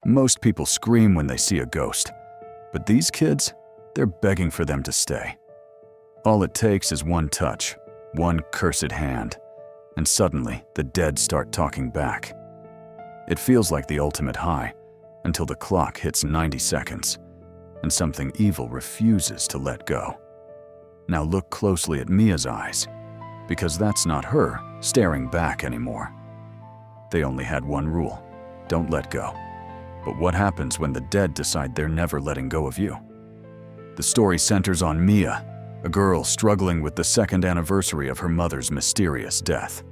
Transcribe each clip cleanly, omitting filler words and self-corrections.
Most people scream when they see a ghost, but these kids, they're begging for them to stay. All it takes is one touch, one cursed hand, and suddenly the dead start talking back. It feels like the ultimate high, until the clock hits 90 seconds, and something evil refuses to let go. Now look closely at Mia's eyes, because that's not her staring back anymore. They only had one rule: don't let go. But what happens when the dead decide they're never letting go of you? The story centers on Mia, a girl struggling with the second anniversary of her mother's mysterious death.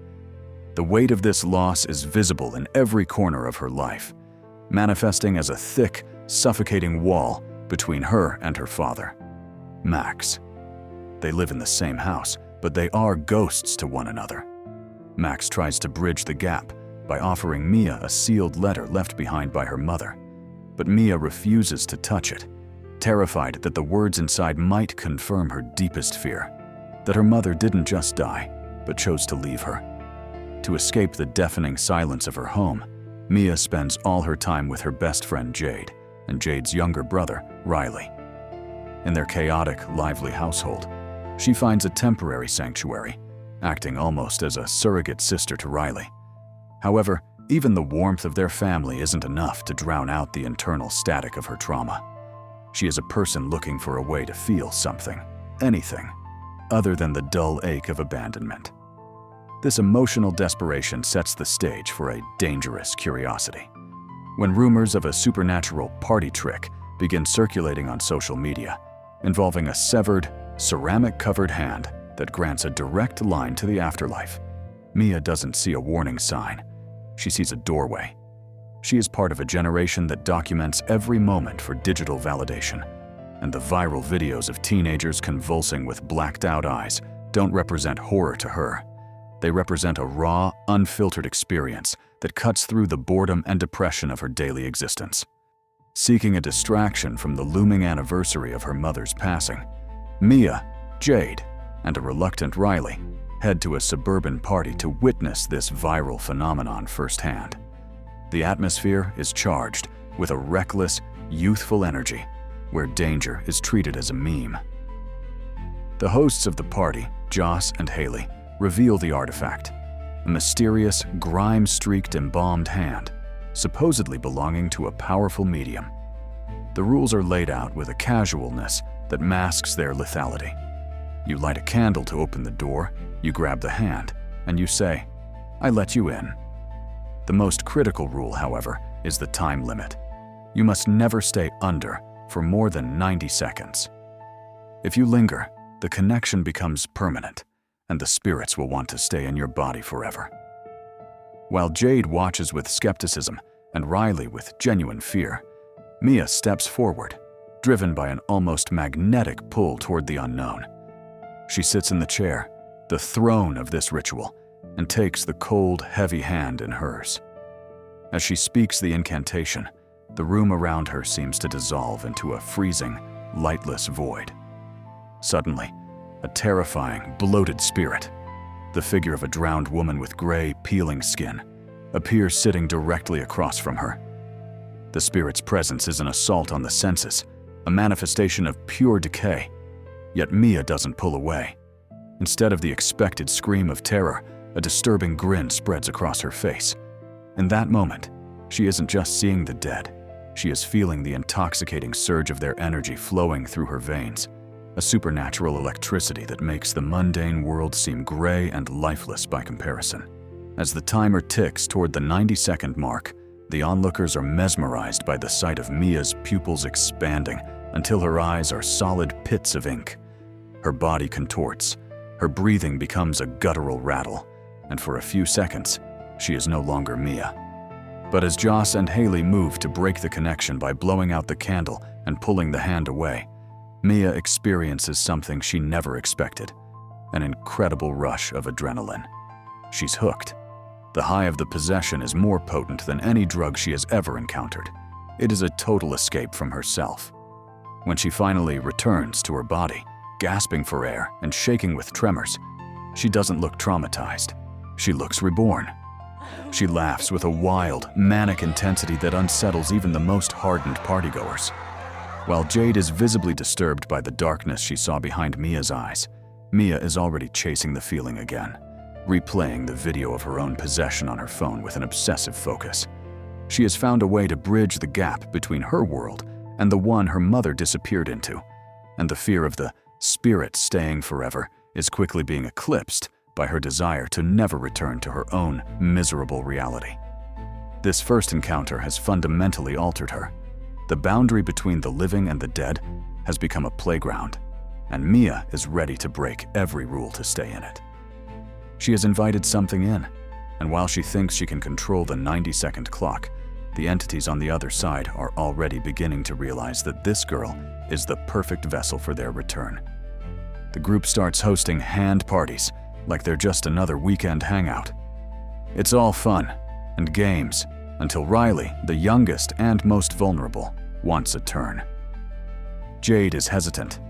The weight of this loss is visible in every corner of her life, manifesting as a thick, suffocating wall between her and her father, Max. They live in the same house, but they are ghosts to one another. Max tries to bridge the gap by offering Mia a sealed letter left behind by her mother, but Mia refuses to touch it, terrified that the words inside might confirm her deepest fear, that her mother didn't just die, but chose to leave her. To escape the deafening silence of her home, Mia spends all her time with her best friend Jade and Jade's younger brother, Riley. In their chaotic, lively household, she finds a temporary sanctuary, acting almost as a surrogate sister to Riley. However, even the warmth of their family isn't enough to drown out the internal static of her trauma. She is a person looking for a way to feel something, anything, other than the dull ache of abandonment. This emotional desperation sets the stage for a dangerous curiosity. When rumors of a supernatural party trick begin circulating on social media, involving a severed, ceramic-covered hand that grants a direct line to the afterlife, Mia doesn't see a warning sign. She sees a doorway. She is part of a generation that documents every moment for digital validation, and the viral videos of teenagers convulsing with blacked-out eyes don't represent horror to her. They represent a raw, unfiltered experience that cuts through the boredom and depression of her daily existence. Seeking a distraction from the looming anniversary of her mother's passing, Mia, Jade, and a reluctant Riley head to a suburban party to witness this viral phenomenon firsthand. The atmosphere is charged with a reckless, youthful energy where danger is treated as a meme. The hosts of the party, Joss and Haley, reveal the artifact, a mysterious, grime-streaked embalmed hand, supposedly belonging to a powerful medium. The rules are laid out with a casualness that masks their lethality. You light a candle to open the door, you grab the hand, and you say, "I let you in." The most critical rule, however, is the time limit. You must never stay under for more than 90 seconds. If you linger, the connection becomes permanent, and the spirits will want to stay in your body forever. While Jade watches with skepticism and Riley with genuine fear, Mia steps forward, driven by an almost magnetic pull toward the unknown. She sits in the chair, the throne of this ritual, and takes the cold, heavy hand in hers. As she speaks the incantation, the room around her seems to dissolve into a freezing, lightless void. Suddenly, a terrifying, bloated spirit, the figure of a drowned woman with gray, peeling skin, appears sitting directly across from her. The spirit's presence is an assault on the senses, a manifestation of pure decay. Yet Mia doesn't pull away. Instead of the expected scream of terror, a disturbing grin spreads across her face. In that moment, she isn't just seeing the dead. She is feeling the intoxicating surge of their energy flowing through her veins, a supernatural electricity that makes the mundane world seem gray and lifeless by comparison. As the timer ticks toward the 90-second mark, the onlookers are mesmerized by the sight of Mia's pupils expanding until her eyes are solid pits of ink. Her body contorts, her breathing becomes a guttural rattle, and for a few seconds, she is no longer Mia. But as Joss and Haley move to break the connection by blowing out the candle and pulling the hand away, Mia experiences something she never expected, an incredible rush of adrenaline. She's hooked. The high of the possession is more potent than any drug she has ever encountered. It is a total escape from herself. When she finally returns to her body, gasping for air and shaking with tremors, she doesn't look traumatized. She looks reborn. She laughs with a wild, manic intensity that unsettles even the most hardened partygoers. While Jade is visibly disturbed by the darkness she saw behind Mia's eyes, Mia is already chasing the feeling again, replaying the video of her own possession on her phone with an obsessive focus. She has found a way to bridge the gap between her world and the one her mother disappeared into, and the fear of the spirit staying forever is quickly being eclipsed by her desire to never return to her own miserable reality. This first encounter has fundamentally altered her. The boundary between the living and the dead has become a playground, and Mia is ready to break every rule to stay in it. She has invited something in, and while she thinks she can control the 90-second clock, the entities on the other side are already beginning to realize that this girl is the perfect vessel for their return. The group starts hosting hand parties like they're just another weekend hangout. It's all fun and games until Riley, the youngest and most vulnerable, wants a turn. Jade is hesitant,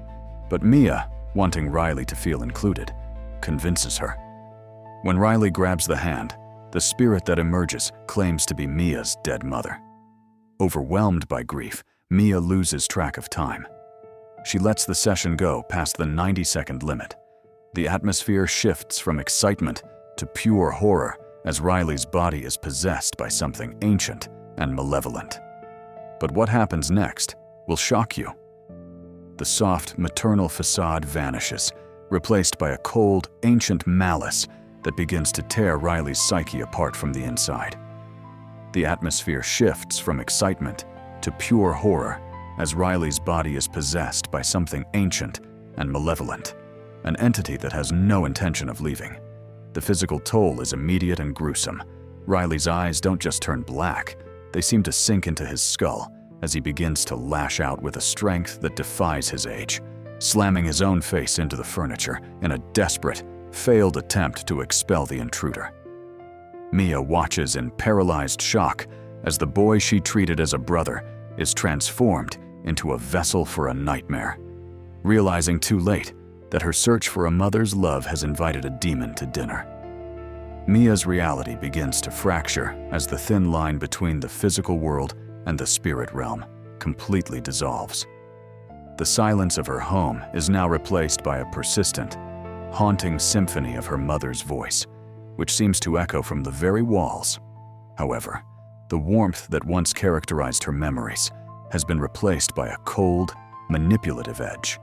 but Mia, wanting Riley to feel included, convinces her. When Riley grabs the hand, the spirit that emerges claims to be Mia's dead mother. Overwhelmed by grief, Mia loses track of time. She lets the session go past the 90-second limit. The atmosphere shifts from excitement to pure horror as Riley's body is possessed by something ancient and malevolent. But what happens next will shock you. The soft, maternal facade vanishes, replaced by a cold, ancient malice that begins to tear Riley's psyche apart from the inside. The atmosphere shifts from excitement to pure horror as Riley's body is possessed by something ancient and malevolent, an entity that has no intention of leaving. The physical toll is immediate and gruesome. Riley's eyes don't just turn black, they seem to sink into his skull as he begins to lash out with a strength that defies his age, slamming his own face into the furniture in a desperate, failed attempt to expel the intruder. Mia watches in paralyzed shock as the boy she treated as a brother is transformed into a vessel for a nightmare, realizing too late that her search for a mother's love has invited a demon to dinner. Mia's reality begins to fracture as the thin line between the physical world and the spirit realm completely dissolves. The silence of her home is now replaced by a persistent, haunting symphony of her mother's voice, which seems to echo from the very walls. However, the warmth that once characterized her memories has been replaced by a cold, manipulative edge.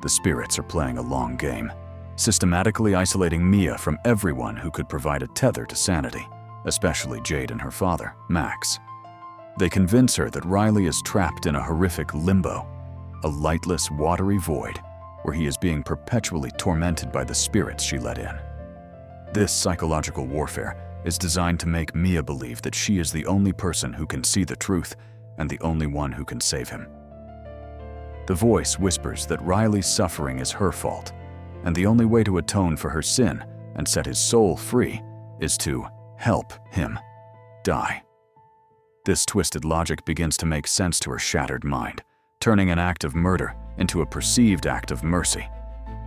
The spirits are playing a long game, systematically isolating Mia from everyone who could provide a tether to sanity, especially Jade and her father, Max. They convince her that Riley is trapped in a horrific limbo, a lightless, watery void where he is being perpetually tormented by the spirits she let in. This psychological warfare is designed to make Mia believe that she is the only person who can see the truth and the only one who can save him. The voice whispers that Riley's suffering is her fault, and the only way to atone for her sin and set his soul free is to help him die. This twisted logic begins to make sense to her shattered mind, turning an act of murder into a perceived act of mercy.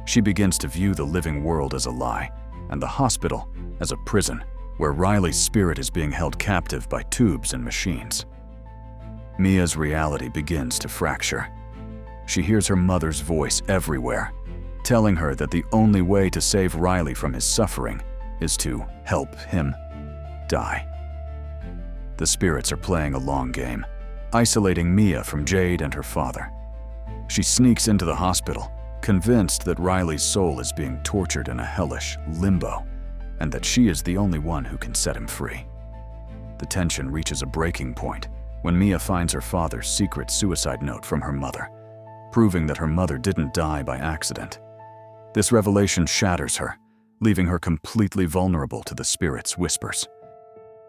She begins to view the living world as a lie, and the hospital as a prison where Riley's spirit is being held captive by tubes and machines. Mia's reality begins to fracture. She hears her mother's voice everywhere, telling her that the only way to save Riley from his suffering is to help him die. The spirits are playing a long game, isolating Mia from Jade and her father. She sneaks into the hospital, convinced that Riley's soul is being tortured in a hellish limbo, and that she is the only one who can set him free. The tension reaches a breaking point when Mia finds her father's secret suicide note from her mother, proving that her mother didn't die by accident. This revelation shatters her, leaving her completely vulnerable to the spirit's whispers.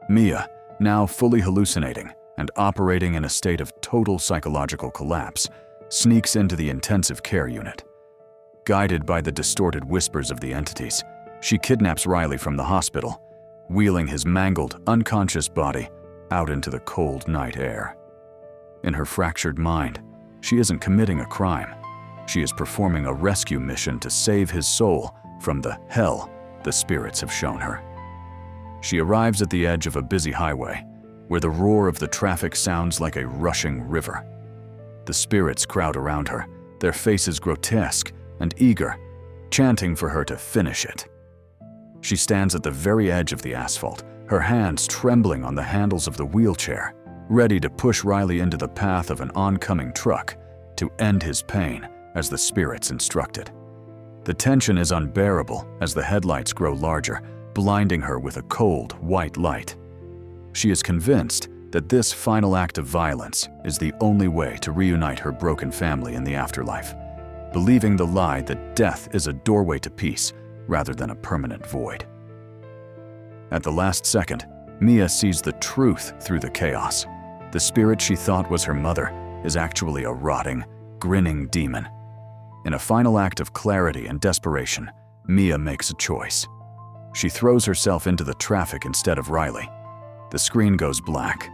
Mia, now fully hallucinating and operating in a state of total psychological collapse, sneaks into the intensive care unit. Guided by the distorted whispers of the entities, she kidnaps Riley from the hospital, wheeling his mangled, unconscious body out into the cold night air. In her fractured mind, she isn't committing a crime. She is performing a rescue mission to save his soul from the hell the spirits have shown her. She arrives at the edge of a busy highway, where the roar of the traffic sounds like a rushing river. The spirits crowd around her, their faces grotesque and eager, chanting for her to finish it. She stands at the very edge of the asphalt, her hands trembling on the handles of the wheelchair, ready to push Riley into the path of an oncoming truck to end his pain as the spirits instructed. The tension is unbearable as the headlights grow larger, blinding her with a cold, white light. She is convinced that this final act of violence is the only way to reunite her broken family in the afterlife, believing the lie that death is a doorway to peace rather than a permanent void. At the last second, Mia sees the truth through the chaos. The spirit she thought was her mother is actually a rotting, grinning demon. In a final act of clarity and desperation, Mia makes a choice. She throws herself into the traffic instead of Riley. The screen goes black.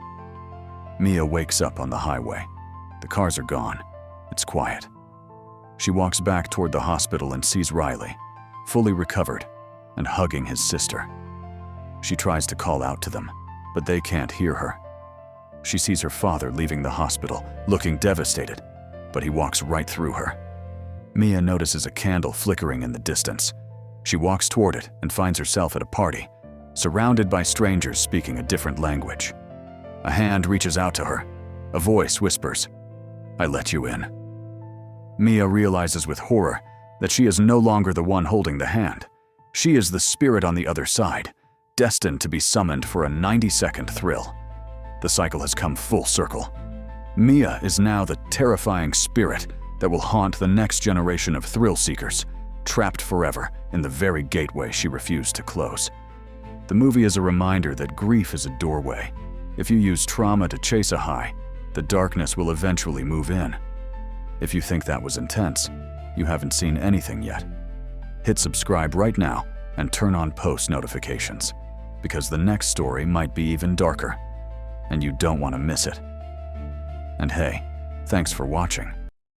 Mia wakes up on the highway. The cars are gone. It's quiet. She walks back toward the hospital and sees Riley, fully recovered and hugging his sister. She tries to call out to them, but they can't hear her. She sees her father leaving the hospital, looking devastated, but he walks right through her. Mia notices a candle flickering in the distance. She walks toward it and finds herself at a party, surrounded by strangers speaking a different language. A hand reaches out to her. A voice whispers, "I let you in." Mia realizes with horror that she is no longer the one holding the hand. She is the spirit on the other side, destined to be summoned for a 90-second thrill. The cycle has come full circle. Mia is now the terrifying spirit that will haunt the next generation of thrill seekers, trapped forever in the very gateway she refused to close. The movie is a reminder that grief is a doorway. If you use trauma to chase a high, the darkness will eventually move in. If you think that was intense, you haven't seen anything yet. Hit subscribe right now and turn on post notifications, because the next story might be even darker, and you don't want to miss it. And hey, thanks for watching.